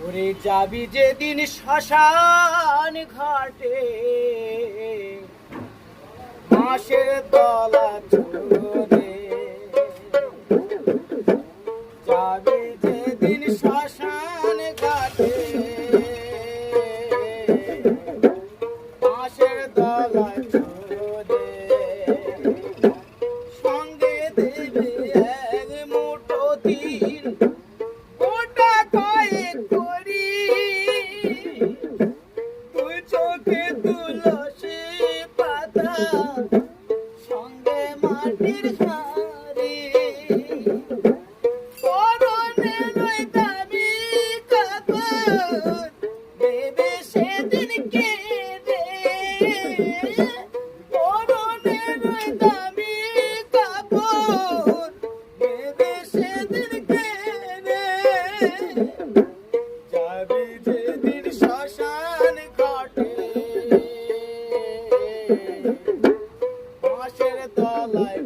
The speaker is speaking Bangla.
ওরে যাবি যেদিন শ্মশান ঘাটে, বাঁশের তলা চলে যাবি যেদিন শ্মশান ঘাটে, বাঁশের তলা চলে সঙ্গে দেবে এক মুঠো তিল, ওটা কয়েক করি তুই চোখে তুলসী পাতা সঙ্গে মাটির হাড়ি, পরনের ওই দামি কাপড় দেবে সেদিন কেঁদে, পরনের ওই দামি কাপড় দেবে সেদিন কেঁদে, যাবি যেদিন শ্মশান ঘাটে, বাঁশের তলায়